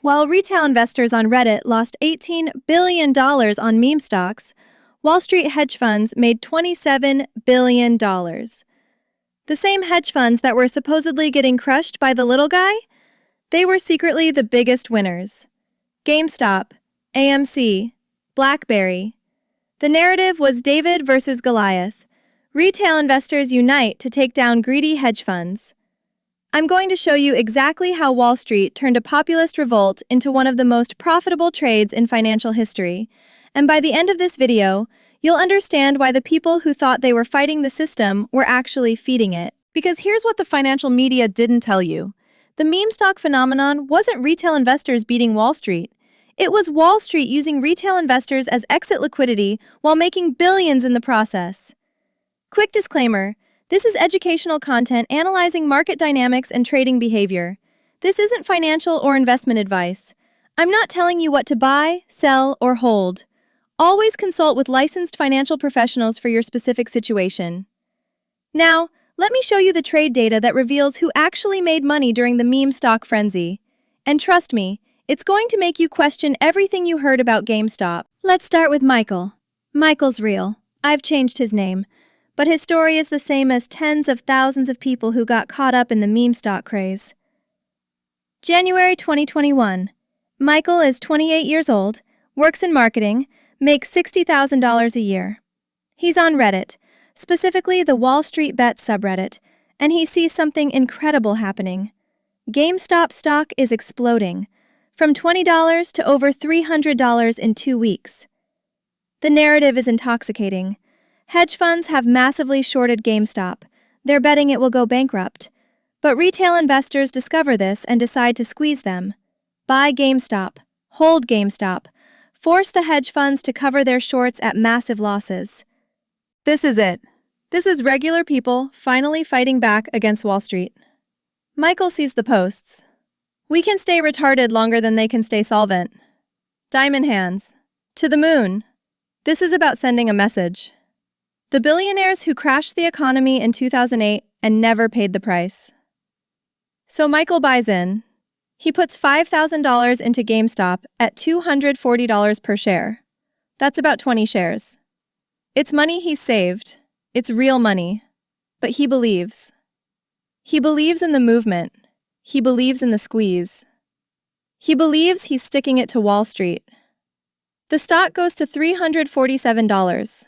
While retail investors on Reddit lost $18 billion on meme stocks, Wall Street hedge funds made $27 billion. The same hedge funds that were supposedly getting crushed by the little guy? They were secretly the biggest winners. GameStop, AMC, BlackBerry. The narrative was David versus Goliath. Retail investors unite to take down greedy hedge funds. I'm going to show you exactly how Wall Street turned a populist revolt into one of the most profitable trades in financial history. And by the end of this video, you'll understand why the people who thought they were fighting the system were actually feeding it. Because here's what the financial media didn't tell you. The meme stock phenomenon wasn't retail investors beating Wall Street. It was Wall Street using retail investors as exit liquidity while making billions in the process. Quick disclaimer, this is educational content analyzing market dynamics and trading behavior. This isn't financial or investment advice. I'm not telling you what to buy, sell, or hold. Always consult with licensed financial professionals for your specific situation. Now, let me show you the trade data that reveals who actually made money during the meme stock frenzy. And trust me, it's going to make you question everything you heard about GameStop. Let's start with Michael. Michael's real. I've changed his name. But his story is the same as tens of thousands of people who got caught up in the meme stock craze. January 2021. Michael is 28 years old, works in marketing, makes $60,000 a year. He's on Reddit, specifically the WallStreetBets subreddit, and he sees something incredible happening. GameStop stock is exploding, from $20 to over $300 in 2 weeks. The narrative is intoxicating. Hedge funds have massively shorted GameStop. They're betting it will go bankrupt. But retail investors discover this and decide to squeeze them. Buy GameStop. Hold GameStop. Force the hedge funds to cover their shorts at massive losses. This is it. This is regular people finally fighting back against Wall Street. Michael sees the posts. We can stay retarded longer than they can stay solvent. Diamond hands. To the moon. This is about sending a message. The billionaires who crashed the economy in 2008 and never paid the price. So Michael buys in. He puts $5,000 into GameStop at $240 per share. That's about 20 shares. It's money he's saved. It's real money. But he believes. He believes in the movement. He believes in the squeeze. He believes he's sticking it to Wall Street. The stock goes to $347.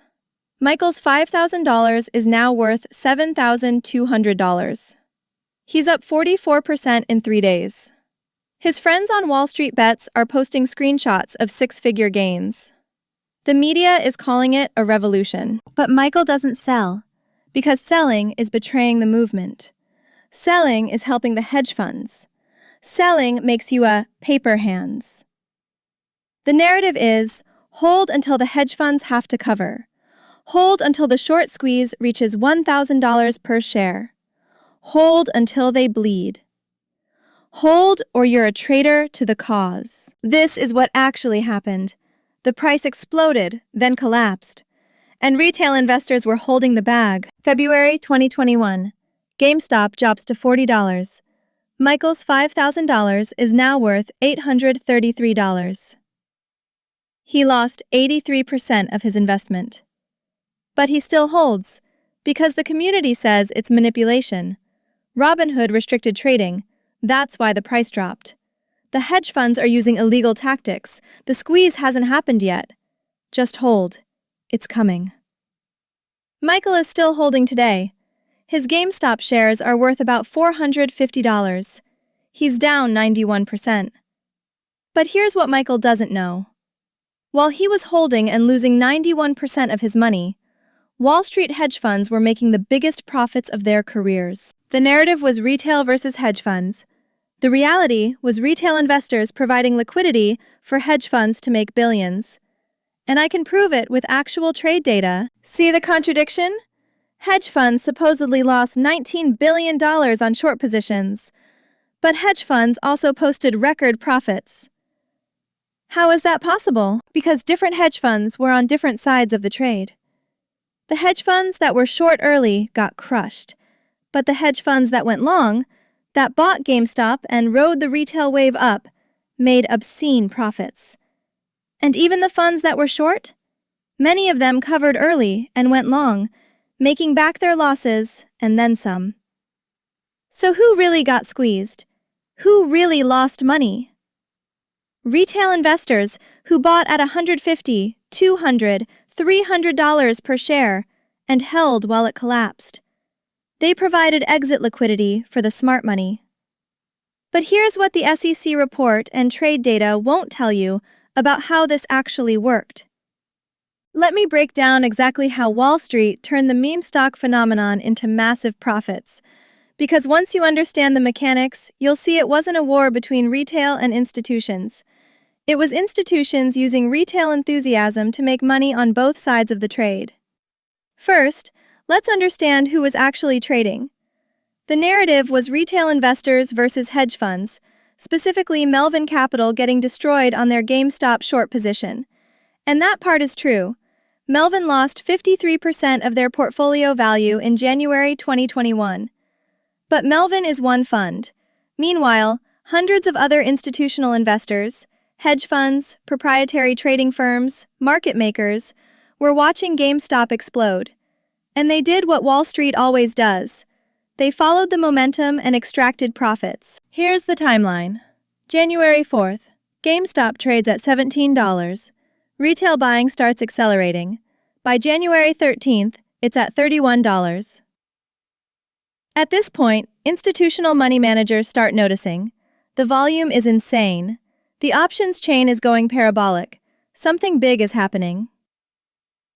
Michael's $5,000 is now worth $7,200. He's up 44% in 3 days. His friends on WallStreetBets are posting screenshots of six-figure gains. The media is calling it a revolution. But Michael doesn't sell, because selling is betraying the movement. Selling is helping the hedge funds. Selling makes you a paper hands. The narrative is, hold until the hedge funds have to cover. Hold until the short squeeze reaches $1,000 per share. Hold until they bleed. Hold or you're a traitor to the cause. This is what actually happened. The price exploded, then collapsed. And retail investors were holding the bag. February 2021. GameStop drops to $40. Michael's $5,000 is now worth $833. He lost 83% of his investment. But he still holds, because the community says it's manipulation. Robinhood restricted trading. That's why the price dropped. The hedge funds are using illegal tactics. The squeeze hasn't happened yet. Just hold. It's coming. Michael is still holding today. His GameStop shares are worth about $450. He's down 91%. But here's what Michael doesn't know. While he was holding and losing 91% of his money, Wall Street hedge funds were making the biggest profits of their careers. The narrative was retail versus hedge funds. The reality was retail investors providing liquidity for hedge funds to make billions. And I can prove it with actual trade data. See the contradiction? Hedge funds supposedly lost $19 billion on short positions. But hedge funds also posted record profits. How is that possible? Because different hedge funds were on different sides of the trade. The hedge funds that were short early got crushed, but the hedge funds that went long, that bought GameStop and rode the retail wave up, made obscene profits. And even the funds that were short? Many of them covered early and went long, making back their losses and then some. So who really got squeezed? Who really lost money? Retail investors who bought at $150, $200, $300 per share and held while it collapsed. They provided exit liquidity for the smart money. But here's what the SEC report and trade data won't tell you about how this actually worked. Let me break down exactly how Wall Street turned the meme stock phenomenon into massive profits. Because once you understand the mechanics, you'll see it wasn't a war between retail and institutions. It was institutions using retail enthusiasm to make money on both sides of the trade. First, let's understand who was actually trading. The narrative was retail investors versus hedge funds, specifically Melvin Capital getting destroyed on their GameStop short position. And that part is true. Melvin lost 53% of their portfolio value in January 2021. But Melvin is one fund. Meanwhile, hundreds of other institutional investors, hedge funds, proprietary trading firms, market makers, were watching GameStop explode. And they did what Wall Street always does. They followed the momentum and extracted profits. Here's the timeline. January 4th, GameStop trades at $17. Retail buying starts accelerating. By January 13th, it's at $31. At this point, institutional money managers start noticing. The volume is insane. The options chain is going parabolic. Something big is happening.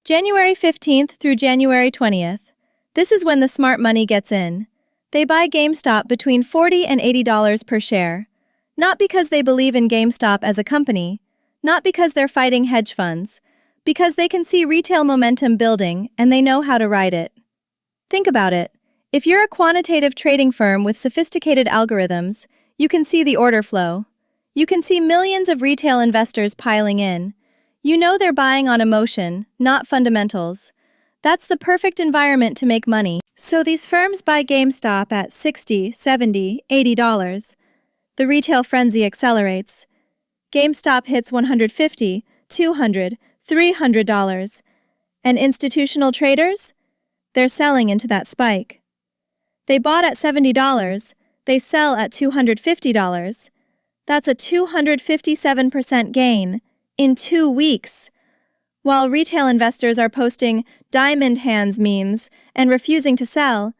January 15th through January 20th. This is when the smart money gets in. They buy GameStop between $40 and $80 per share. Not because they believe in GameStop as a company, not because they're fighting hedge funds, because they can see retail momentum building and they know how to ride it. Think about it. If you're a quantitative trading firm with sophisticated algorithms, you can see the order flow. You can see millions of retail investors piling in. You know they're buying on emotion, not fundamentals. That's the perfect environment to make money. So these firms buy GameStop at $60, $70, $80. The retail frenzy accelerates. GameStop hits $150, $200, $300. And institutional traders? They're selling into that spike. They bought at $70, they sell at $250. That's a 257% gain in 2 weeks. While retail investors are posting diamond hands memes and refusing to sell,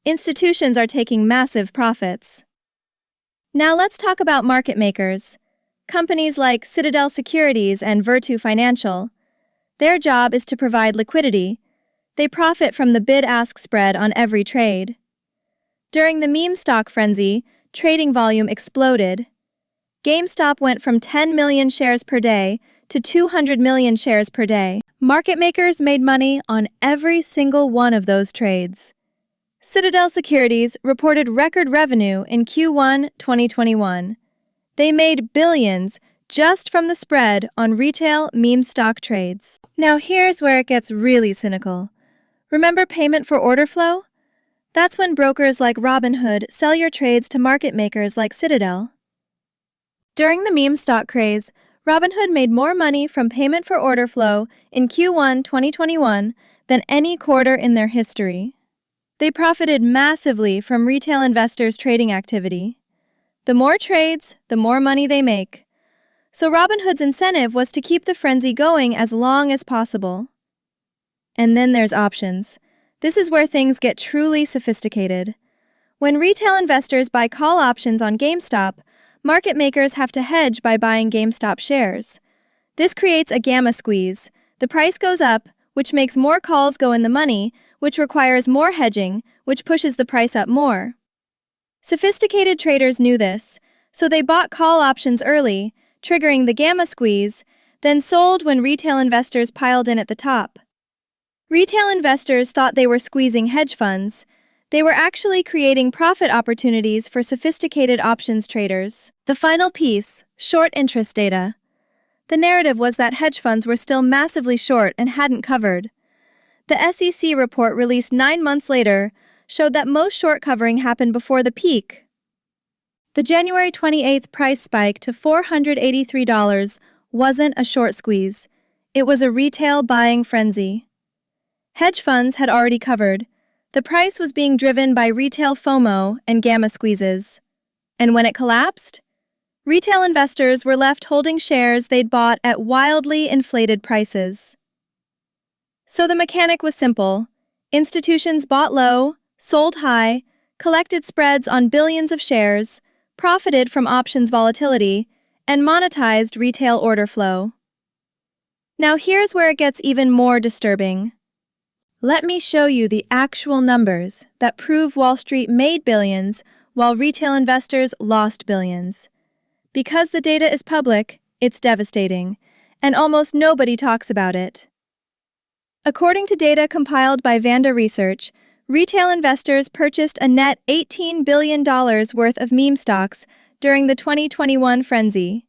institutions are taking massive profits. Now let's talk about market makers. Companies like Citadel Securities and Virtu Financial. Their job is to provide liquidity. They profit from the bid-ask spread on every trade. During the meme stock frenzy, trading volume exploded. GameStop went from 10 million shares per day to 200 million shares per day. Market makers made money on every single one of those trades. Citadel Securities reported record revenue in Q1 2021. They made billions just from the spread on retail meme stock trades. Now here's where it gets really cynical. Remember payment for order flow? That's when brokers like Robinhood sell your trades to market makers like Citadel. During the meme stock craze, Robinhood made more money from payment for order flow in Q1 2021 than any quarter in their history. They profited massively from retail investors' trading activity. The more trades, the more money they make. So Robinhood's incentive was to keep the frenzy going as long as possible. And then there's options. This is where things get truly sophisticated. When retail investors buy call options on GameStop, market makers have to hedge by buying GameStop shares. This creates a gamma squeeze. The price goes up, which makes more calls go in the money, which requires more hedging, which pushes the price up more. Sophisticated traders knew this, so they bought call options early, triggering the gamma squeeze, then sold when retail investors piled in at the top. Retail investors thought they were squeezing hedge funds. They were actually creating profit opportunities for sophisticated options traders. The final piece, short interest data. The narrative was that hedge funds were still massively short and hadn't covered. The SEC report released 9 months later showed that most short covering happened before the peak. The January 28th price spike to $483 wasn't a short squeeze. It was a retail buying frenzy. Hedge funds had already covered. The price was being driven by retail FOMO and gamma squeezes. And when it collapsed, retail investors were left holding shares they'd bought at wildly inflated prices. So the mechanic was simple. Institutions bought low, sold high, collected spreads on billions of shares, profited from options volatility, and monetized retail order flow. Now here's where it gets even more disturbing. Let me show you the actual numbers that prove Wall Street made billions while retail investors lost billions. Because the data is public, it's devastating, and almost nobody talks about it. According to data compiled by Vanda Research, retail investors purchased a net $18 billion worth of meme stocks during the 2021 frenzy.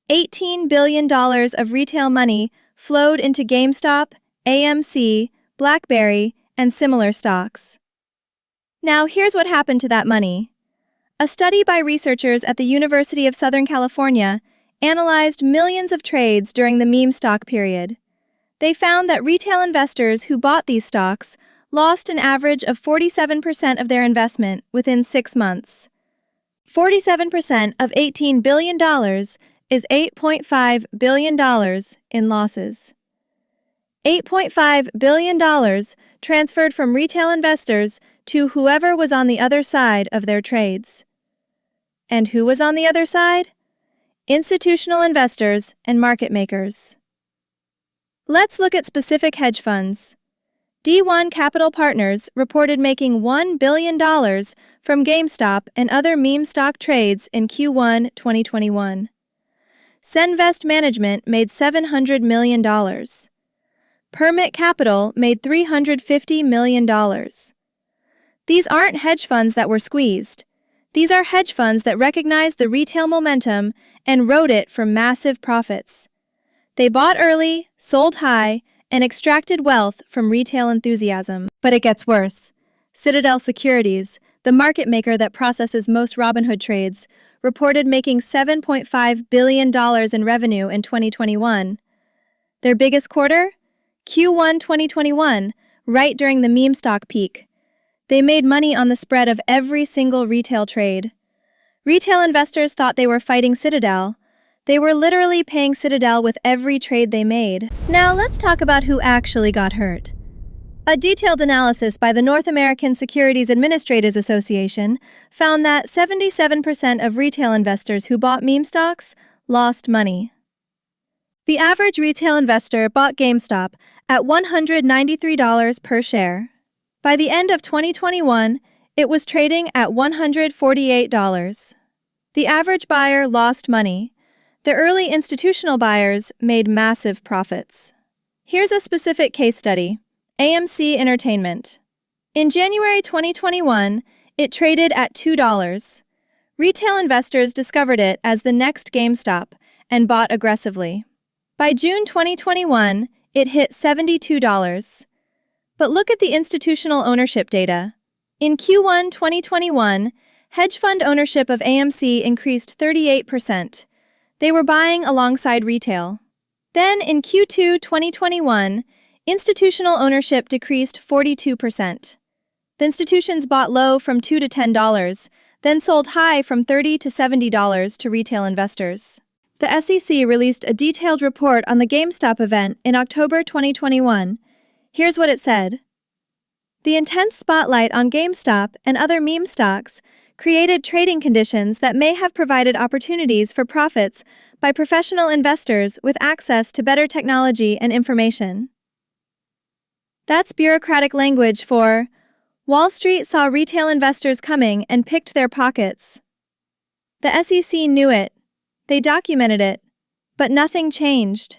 $18 billion of retail money flowed into GameStop, AMC, BlackBerry, and similar stocks. Now, here's what happened to that money. A study by researchers at the University of Southern California analyzed millions of trades during the meme stock period. They found that retail investors who bought these stocks lost an average of 47% of their investment within 6 months. 47% of $18 billion is $8.5 billion in losses. $8.5 billion transferred from retail investors to whoever was on the other side of their trades. And who was on the other side? Institutional investors and market makers. Let's look at specific hedge funds. D1 Capital Partners reported making $1 billion from GameStop and other meme stock trades in Q1 2021. Senvest Management made $700 million. Permit Capital made $350 million. These aren't hedge funds that were squeezed. These are hedge funds that recognized the retail momentum and rode it for massive profits. They bought early, sold high, and extracted wealth from retail enthusiasm. But it gets worse. Citadel Securities, the market maker that processes most Robinhood trades, reported making $7.5 billion in revenue in 2021. Their biggest quarter? Q1 2021, right during the meme stock peak. They made money on the spread of every single retail trade. Retail investors thought they were fighting Citadel. They were literally paying Citadel with every trade they made. Now let's talk about who actually got hurt. A detailed analysis by the North American Securities Administrators Association found that 77% of retail investors who bought meme stocks lost money. The average retail investor bought GameStop at $193 per share. By the end of 2021, it was trading at $148. The average buyer lost money. The early institutional buyers made massive profits. Here's a specific case study. AMC Entertainment. In January 2021, it traded at $2. Retail investors discovered it as the next GameStop and bought aggressively. By June 2021, it hit $72. But look at the institutional ownership data. In Q1 2021, hedge fund ownership of AMC increased 38%. They were buying alongside retail. Then in Q2 2021, institutional ownership decreased 42%. The institutions bought low from $2 to $10, then sold high from $30 to $70 to retail investors. The SEC released a detailed report on the GameStop event in October 2021. Here's what it said. The intense spotlight on GameStop and other meme stocks created trading conditions that may have provided opportunities for profits by professional investors with access to better technology and information. That's bureaucratic language for Wall Street saw retail investors coming and picked their pockets. The SEC knew it. They documented it. But nothing changed.